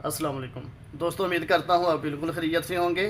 अस्सलाम वालेकुम दोस्तों, उम्मीद करता हूँ आप बिल्कुल खैरियत से होंगे।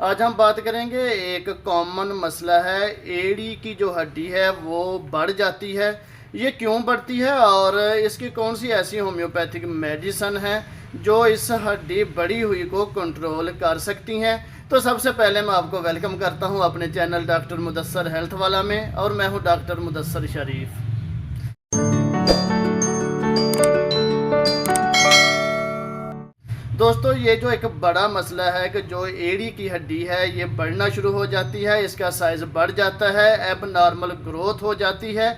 आज हम बात करेंगे, एक कॉमन मसला है, एड़ी की जो हड्डी है वो बढ़ जाती है। ये क्यों बढ़ती है और इसकी कौन सी ऐसी होम्योपैथिक मेडिसिन है जो इस हड्डी बढ़ी हुई को कंट्रोल कर सकती हैं। तो सबसे पहले मैं आपको वेलकम करता हूँ अपने चैनल डॉक्टर मुदस्सर हेल्थ वाला में, और मैं हूँ डॉक्टर मुदस्सर शरीफ। दोस्तों, ये जो एक बड़ा मसला है कि जो एड़ी की हड्डी है ये बढ़ना शुरू हो जाती है, इसका साइज़ बढ़ जाता है, एब नॉर्मल ग्रोथ हो जाती है।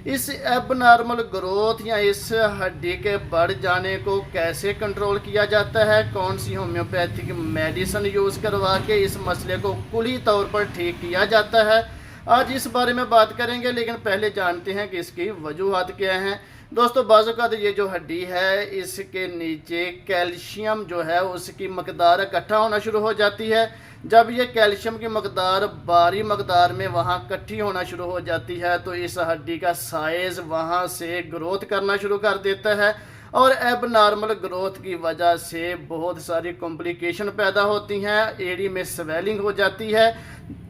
इस एब नॉर्मल ग्रोथ या इस हड्डी के बढ़ जाने को कैसे कंट्रोल किया जाता है, कौन सी होम्योपैथिक मेडिसिन यूज़ करवा के इस मसले को कुली तौर पर ठीक किया जाता है, आज इस बारे में बात करेंगे। लेकिन पहले जानते हैं कि इसकी वजूहात क्या हैं। दोस्तों, बाज़ औक़ात ये जो हड्डी है इसके नीचे कैल्शियम जो है उसकी मकदार इकट्ठा होना शुरू हो जाती है। जब ये कैल्शियम की मकदार भारी मकदार में वहाँ इकट्ठी होना शुरू हो जाती है तो इस हड्डी का साइज़ वहाँ से ग्रोथ करना शुरू कर देता है, और एब नॉर्मल ग्रोथ की वजह से बहुत सारी कॉम्प्लिकेशन पैदा होती हैं। एड़ी में स्वेलिंग हो जाती है,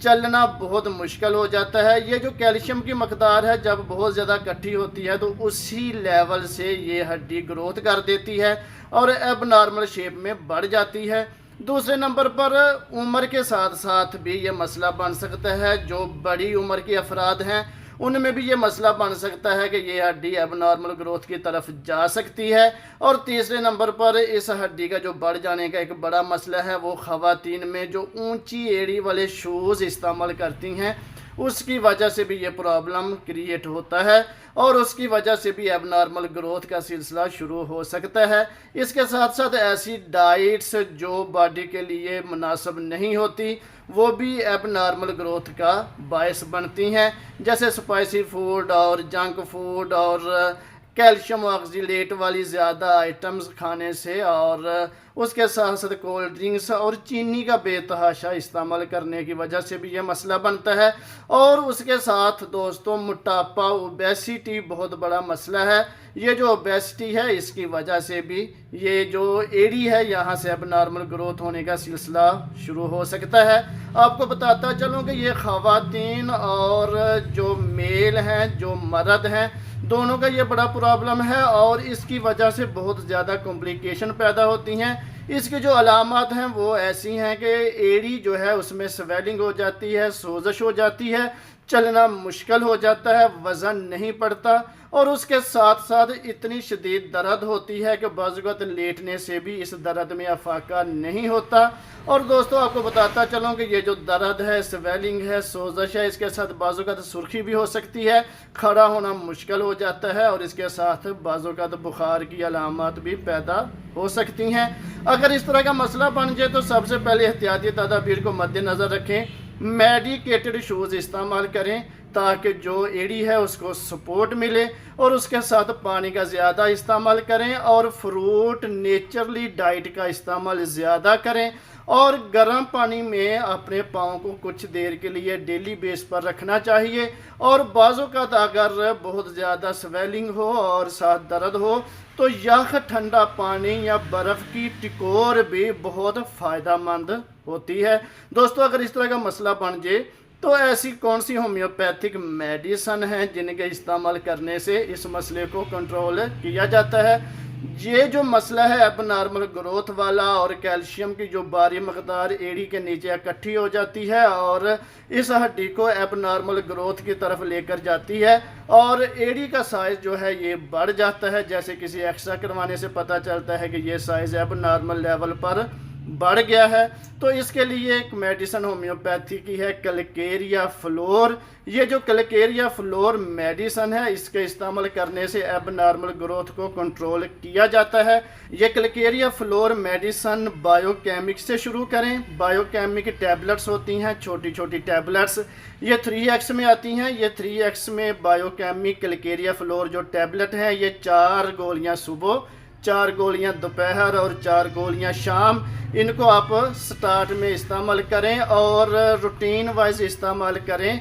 चलना बहुत मुश्किल हो जाता है। ये जो कैल्शियम की मकदार है जब बहुत ज़्यादा इकट्ठी होती है तो उसी लेवल से ये हड्डी ग्रोथ कर देती है और एब नॉर्मल शेप में बढ़ जाती है। दूसरे नंबर पर उम्र के साथ साथ भी ये मसला बन सकता है। जो बड़ी उम्र के अफराद हैं उनमें भी ये मसला बन सकता है कि ये हड्डी एब नॉर्मल ग्रोथ की तरफ जा सकती है। और तीसरे नंबर पर इस हड्डी का जो बढ़ जाने का एक बड़ा मसला है वो ख़वातीन में जो ऊंची एड़ी वाले शूज़ इस्तेमाल करती हैं उसकी वजह से भी ये प्रॉब्लम क्रिएट होता है, और उसकी वजह से भी एब नॉर्मल ग्रोथ का सिलसिला शुरू हो सकता है। इसके साथ साथ ऐसी डाइट्स जो बॉडी के लिए मुनासिब नहीं होती वो भी एब नॉर्मल ग्रोथ का बायस बनती हैं, जैसे स्पाइसी फूड और जंक फूड और कैल्शियम ऑक्सीलेट वाली ज़्यादा आइटम्स खाने से, और उसके साथ साथ कोल्ड ड्रिंक्स और चीनी का बेतहाशा इस्तेमाल करने की वजह से भी ये मसला बनता है। और उसके साथ दोस्तों मोटापा, ओबेसिटी बहुत बड़ा मसला है। ये जो ओबेसिटी है इसकी वजह से भी ये जो एड़ी है यहाँ से अब नॉर्मल ग्रोथ होने का सिलसिला शुरू हो सकता है। आपको बताता चलूँ कि ये ख़वातीन और जो मेल हैं, जो मर्द हैं, दोनों का ये बड़ा प्रॉब्लम है, और इसकी वजह से बहुत ज़्यादा कॉम्प्लिकेशन पैदा होती हैं। इसकी जो अलामत हैं वो ऐसी हैं कि एड़ी जो है उसमें स्वेलिंग हो जाती है, सोजश हो जाती है, चलना मुश्किल हो जाता है, वज़न नहीं पड़ता, और उसके साथ साथ इतनी शदीद दर्द होती है कि बाज़ वक़्त लेटने से भी इस दर्द में अफाका नहीं होता। और दोस्तों, आपको बताता चलूँ कि ये जो दर्द है, स्वेलिंग है, सोजश है, इसके साथ बाज़ वक़्त सुर्खी भी हो सकती है, खड़ा होना मुश्किल हो जाता है, और इसके साथ बाज़ वक़्त बुखार की अलामत भी पैदा हो सकती हैं। अगर इस तरह का मसला बन जाए तो सबसे पहले एहतियाती तदाबीर को मद्देनज़र रखें, मेडिकेटेड शूज़ इस्तेमाल करें ताकि जो एड़ी है उसको सपोर्ट मिले, और उसके साथ पानी का ज़्यादा इस्तेमाल करें, और फ्रूट नेचुरली डाइट का इस्तेमाल ज़्यादा करें, और गर्म पानी में अपने पाँव को कुछ देर के लिए डेली बेस पर रखना चाहिए। और बाज़ों का अगर बहुत ज़्यादा स्वेलिंग हो और साथ दर्द हो तो यह ठंडा पानी या बर्फ़ की टिकोर भी बहुत फ़ायदा मंद होती है। दोस्तों, अगर इस तरह का मसला बन जाए तो ऐसी कौन सी होम्योपैथिक मेडिसिन हैं जिनके इस्तेमाल करने से इस मसले को कंट्रोल किया जाता है। ये जो मसला है एब नॉर्मल ग्रोथ वाला, और कैल्शियम की जो भारी मकदार एड़ी के नीचे इकट्ठी हो जाती है और इस हड्डी को एब नॉर्मल ग्रोथ की तरफ लेकर जाती है, और एड़ी का साइज़ जो है ये बढ़ जाता है। जैसे किसी एक्सरे करवाने से पता चलता है कि ये साइज़ एब नॉर्मल लेवल पर बढ़ गया है, तो इसके लिए एक मेडिसिन होम्योपैथी की है, कैलकेरिया फ्लोर। ये जो कैलकेरिया फ्लोर मेडिसिन है इसके इस्तेमाल करने से एब नॉर्मल ग्रोथ को कंट्रोल किया जाता है। ये कैलकेरिया फ्लोर मेडिसिन बायोकेमिक से शुरू करें। बायोकेमिक टैबलेट्स होती हैं, छोटी छोटी टैबलेट्स, ये 3x में आती हैं। ये 3x में बायोकेमिक कैलकेरिया फ्लोर जो टैबलेट हैं ये 4 गोलियाँ सुबह, 4 गोलियाँ दोपहर और 4 गोलियाँ शाम, इनको आप स्टार्ट में इस्तेमाल करें और रूटीन वाइज इस्तेमाल करें।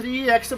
3x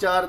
4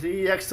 3x